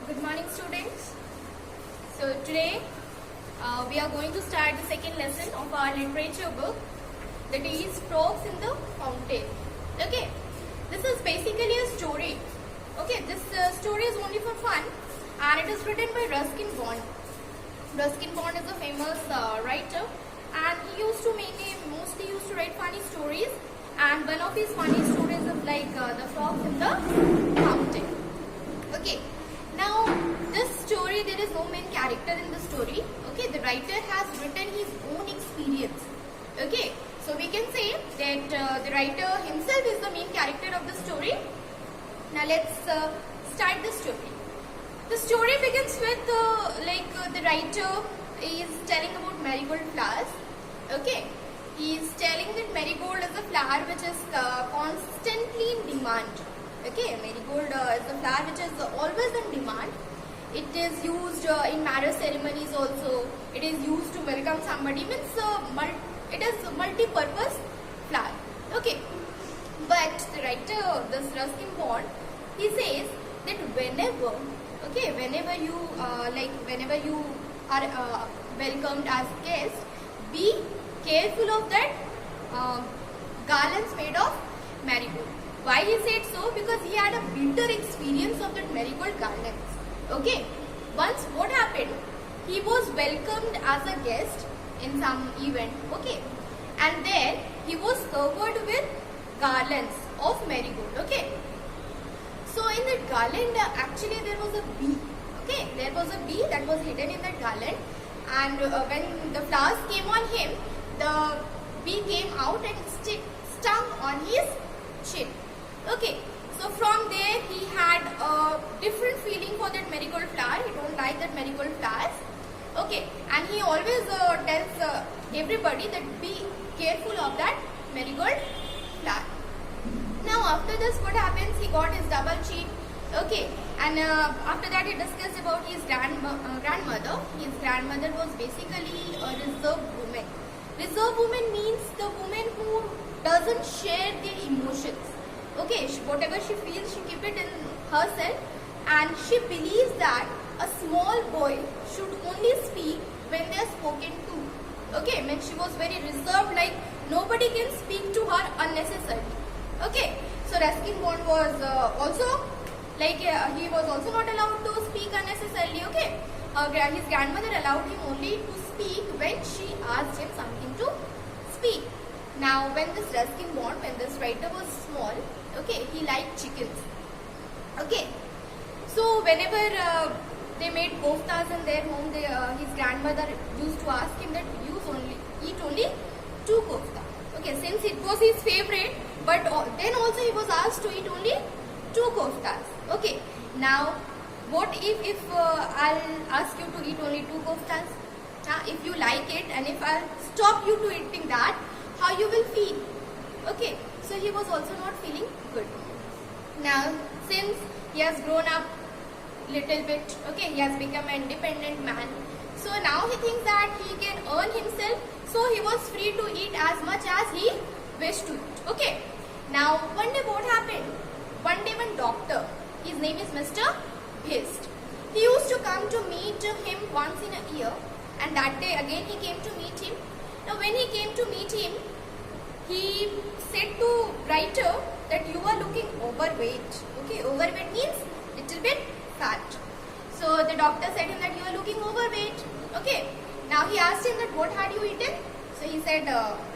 Good morning, students. So today we are going to start the second lesson of our literature book, that is Frogs in the Fountain. Okay, this is basically a story. Okay, this story is only for fun, and it is written by Ruskin Bond. Ruskin Bond is a famous writer, and he mostly used to write funny stories. And one of his funny stories is like the frogs in the fountain. Okay, now this story, there is no main character in the story. Okay, the writer has written his own experience. Okay, so we can say that the writer himself is the main character of the story. Now let's start the story. The story begins with the writer is telling about marigold flowers. Okay, he is telling that marigold is a flower which is constantly in demand. Okay, marigold is a flower which is always in demand. It is used in marriage ceremonies also. It is used to welcome somebody. It is a multi-purpose flower. Okay, but the writer, this Ruskin Bond, he says that whenever you are welcomed as guest, be careful of that garlands made of marigold. Why he said so? Because he had a bitter experience of that marigold garlands. Okay, once what happened, he was welcomed as a guest in some event. Okay, and there he was covered with garlands of marigold. Okay, so in that garland actually there was a bee. Okay, there was a bee that was hidden in that garland, and when the flowers came on him, the bee came out and stung on his chin. Okay, so from there he had a different feeling for that marigold flower. He don't like that marigold flowers. Okay, and he always tells everybody that be careful of that marigold flower. Now after this, what happens? He got his double cheek. Okay, and after that he discussed about his grandmother. His grandmother was basically a reserved woman. Reserved woman means the woman who doesn't share their emotions. Okay, whatever she feels, she keep it in herself, and she believes that a small boy should only speak when they are spoken to. Okay, I mean she was very reserved, like nobody can speak to her unnecessarily. Okay, so Ruskin Bond was he was also not allowed to speak unnecessarily. Okay, his grandmother allowed him only to speak when she asked him something to speak. Now, when this Ruskin Bond, when this writer was small, okay, he liked chickens. Okay, so whenever they made koftas in their home, his grandmother used to ask him that eat only 2 kofta. Okay, since it was his favorite, but then also he was asked to eat only 2 koftas. Okay, now what if I'll ask you to eat only 2 koftas? If you like it, and if I'll stop you to eating that, how you will feel? Okay, so he was also not feeling good. Now, since he has grown up little bit, okay, he has become an independent man. So now he thinks that he can earn himself. So he was free to eat as much as he wished to eat. Okay. Now, one day what happened? One day one doctor, his name is Mr. Bhist. He used to come to meet him once in a year, and that day again he came to meet him. Now when he came to meet him, he said to writer that you are looking overweight. Okay, overweight means little bit fat. So the doctor said him that you are looking overweight. Okay, now he asked him that what had you eaten? So he said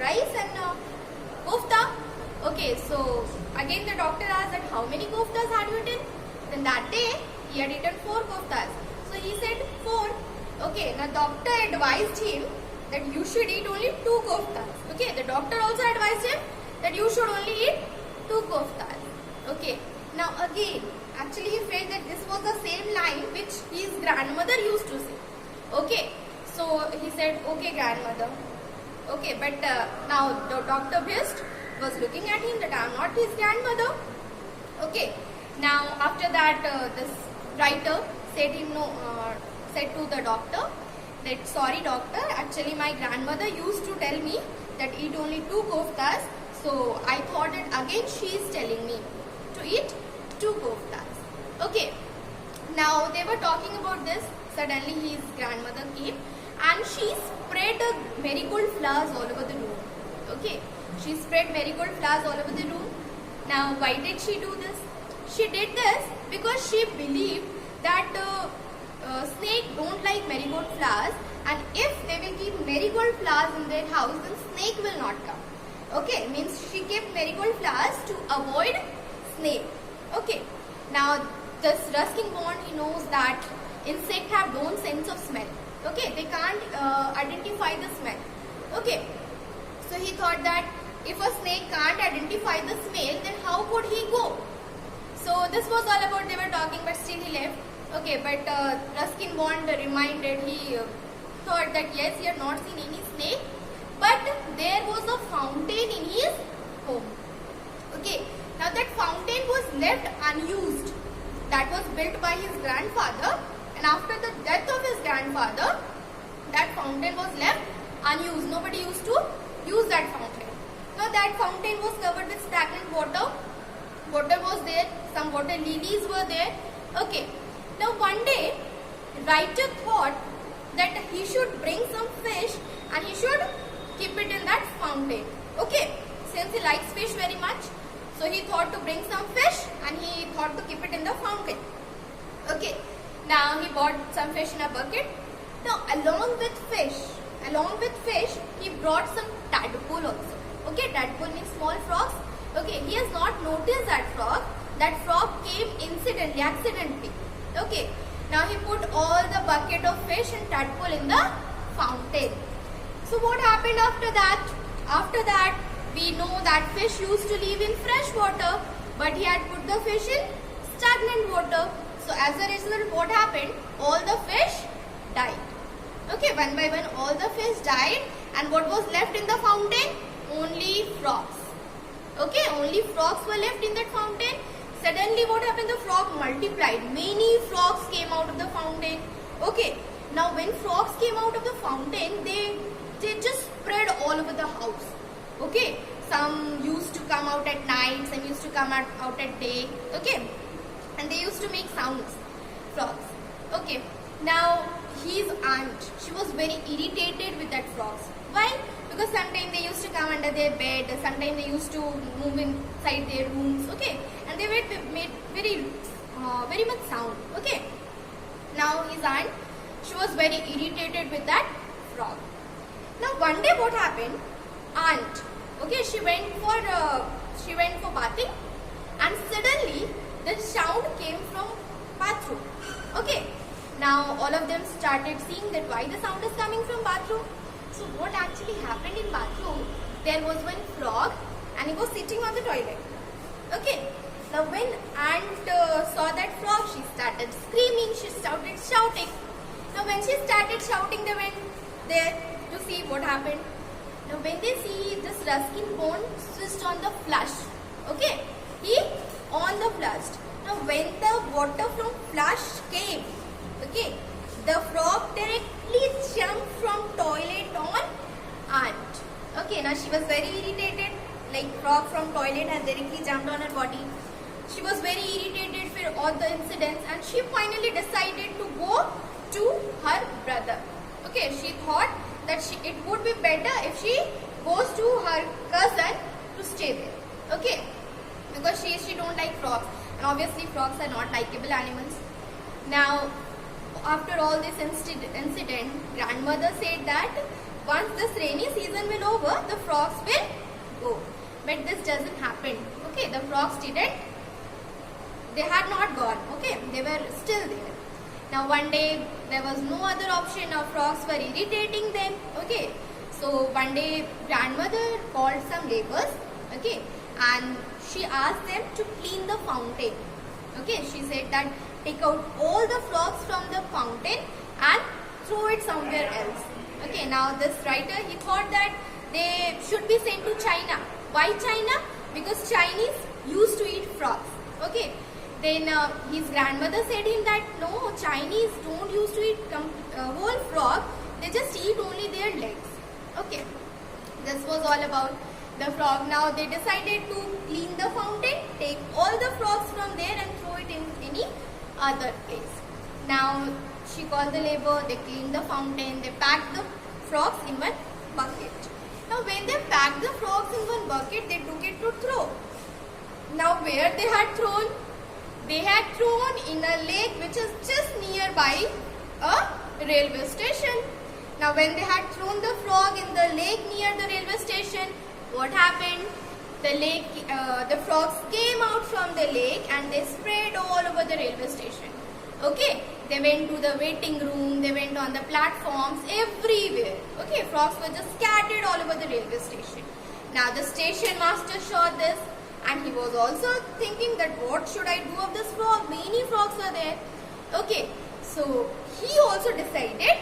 rice and kofta. Okay, so again the doctor asked that how many koftas had you eaten? Then that day he had eaten 4 koftas. So he said 4. Okay, now doctor advised him that you should eat only 2 koftas. Okay, the doctor also advised him that you should only eat 2 koftas. Okay, now again, actually he felt that this was the same line which his grandmother used to say. Okay, so he said, okay grandmother. Okay, but now the Dr. Bhist was looking at him that I am not his grandmother. Okay, now after that this writer said to the doctor that sorry doctor, actually my grandmother used to tell me that eat only 2 koftas, so I thought that again she is telling me to eat 2 koftas. Okay, Now they were talking about this. Suddenly his grandmother came and she spread marigold flowers all over the room. Okay, she spread marigold flowers all over the room. Now why did she do this? She did this because she believed that snake don't like marigold flowers, and if they will keep marigold flowers in their house, then snake will not come. Okay, means she kept marigold flowers to avoid snake. Okay, now this Ruskin Bond, he knows that insects have own sense of smell. Okay, they can't identify the smell. Okay, so he thought that if a snake can't identify the smell, then how could he go? So this was all about they were talking, but still he left. Okay, but Ruskin Bond reminded, he thought that yes, he had not seen any snake, but there was a fountain in his home. Okay, now that fountain was left unused. That was built by his grandfather, and after the death of his grandfather, that fountain was left unused. Nobody used to use that fountain. Now that fountain was covered with stagnant water. Water was there, some water lilies were there. Okay, now one day writer thought that he should bring some fish and he should keep it in that fountain. Okay, since he likes fish very much, so he thought to bring some fish and he thought to keep it in the fountain. Okay, now he bought some fish in a bucket. Now along with fish, he brought some tadpole also. Okay, tadpole means small frogs. Okay, he has not noticed that frog. That frog came accidentally. Okay, now he put all the bucket of fish and tadpole in the fountain. So what happened after that? After that, we know that fish used to live in fresh water, but he had put the fish in stagnant water. So as a result, what happened? All the fish died. Okay, one by one all the fish died, and what was left in the fountain? Only frogs. Okay, only frogs were left in that fountain. Suddenly what happened? The frog multiplied. Many frogs came out of the fountain. Okay, now when frogs came out of the fountain, they just spread all over the house. Okay, some used to come out at night, some used to come out at day. Okay, and they used to make sounds, frogs. Okay, now his aunt, she was very irritated with that frogs. Why? Because sometimes they used to come under their bed, sometimes they used to move inside their rooms. Okay, and they made very much sound. Okay, now his aunt, she was very irritated with that frog. Now one day what happened? Aunt, okay, she went for bathing, and suddenly the sound came from bathroom. Okay, now all of them started seeing that why the sound is coming from bathroom. So what actually happened in bathroom? There was one frog and he was sitting on the toilet. Okay, now when aunt saw that frog, she started screaming, she started shouting. Now when she started shouting, they went there to see what happened. Now when they see this Ruskin Bond switched on the flush. Okay, he on the flush. Now when the water from flush came, okay, the frog directly jumped from toilet on aunt. Okay, now she was very irritated, like frog from toilet has directly jumped on her body. She was very irritated for all the incidents, and she finally decided to go to her brother. Okay, she thought that it would be better if she goes to her cousin to stay there. Okay, because she don't like frogs, and obviously frogs are not likable animals. Now after all this incident, grandmother said that once this rainy season will over, the frogs will go. But this doesn't happen. Okay, the frogs they had not gone. Okay, they were still there. Now one day there was no other option. Now frogs were irritating them. Okay, so one day grandmother called some laborers. Okay, and she asked them to clean the fountain. Okay, she said that take out all the frogs from the fountain and throw it somewhere else. Okay, now this writer, he thought that they should be sent to China. Why China? Because Chinese used to eat frogs. Okay, then his grandmother said him that no, Chinese don't used to eat whole frog, they just eat only their legs. Okay, this was all about the frog. Now they decided to clean the fountain, take all the frogs from there and throw it in any other place. Now she called the labor, they cleaned the fountain, they packed the frogs in one bucket. Now when they packed the frogs in one bucket, they took it to throw. Now where they had thrown? They had thrown in a lake which is just nearby a railway station. Now when they had thrown the frog in the lake near the railway station, what happened? The frogs came out from the lake and they spread all over the railway station. Okay, they went to the waiting room, they went on the platforms, everywhere. Okay, frogs were just scattered all over the railway station. Now the station master saw this and he was also thinking that what should I do of this frog? Many frogs are there. Okay, so he also decided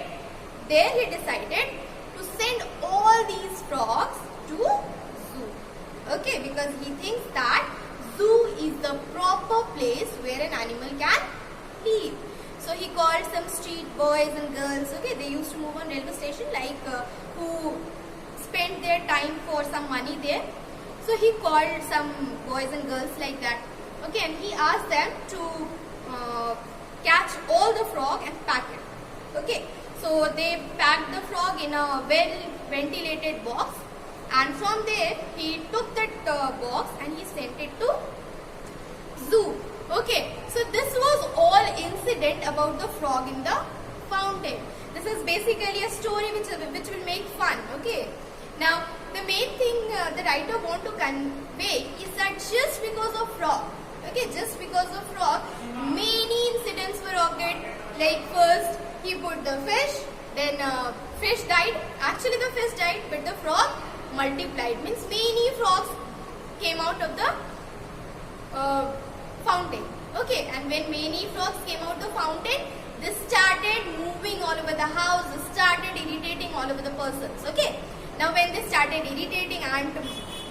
to send all these frogs to zoo. Okay, because he thinks that zoo is the proper place where an animal can live. So he called some street boys and girls. Okay, they used to move on railway station, like who spent their time for some money there. So he called some boys and girls like that. Okay, and he asked them to catch all the frog and pack it. Okay, so they packed the frog in a well ventilated box, and from there he took that box and he sent it to zoo. Okay, so this was all incident about the frog in the fountain. This is basically a story which will make fun. Okay, now the main thing the writer want to convey is that just because of frog, many incidents were occurred. Like first he put the fish, then fish died. Actually the fish died, but the frog multiplied. Means many frogs came out of the fountain. Okay, and when many frogs came out the fountain, they started moving all over the house, they started irritating all over the persons. Okay, now when they started irritating, Aunt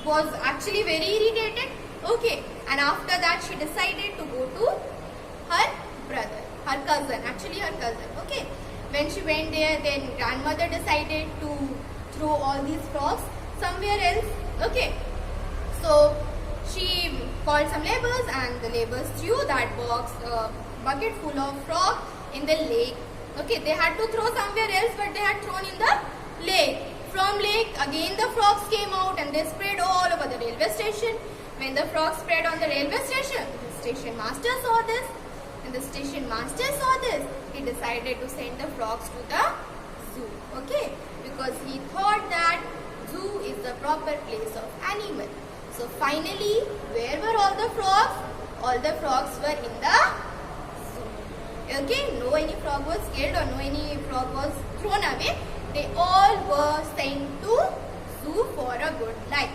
was actually very irritated. Okay, and after that she decided to go to her cousin. Okay, when she went there, then grandmother decided to throw all these frogs somewhere else. Okay, so she called some laborers and the laborers threw that bucket full of frog in the lake. Okay, they had to throw somewhere else, but they had thrown in the lake. From lake again the frogs came out and they spread all over the railway station. When the frogs spread on the railway station, the station master saw this. When the station master saw this, he decided to send the frogs to the zoo. Okay, because he thought that zoo is the proper place of animal. So finally, where were all the frogs? All the frogs were in the zoo. Okay, no any frog was killed or no any frog was thrown away. They all were sent to zoo for a good life.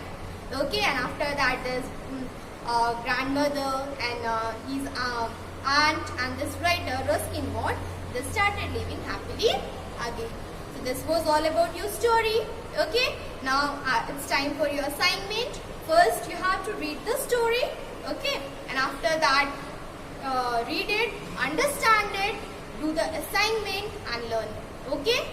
Okay, and after that this grandmother and his aunt and this writer Ruskin Bond, they started living happily again. So this was all about your story. Okay, now it's time for your assignment. First you have to read the story. Okay, and after that read it, understand it, do the assignment and learn it. Okay.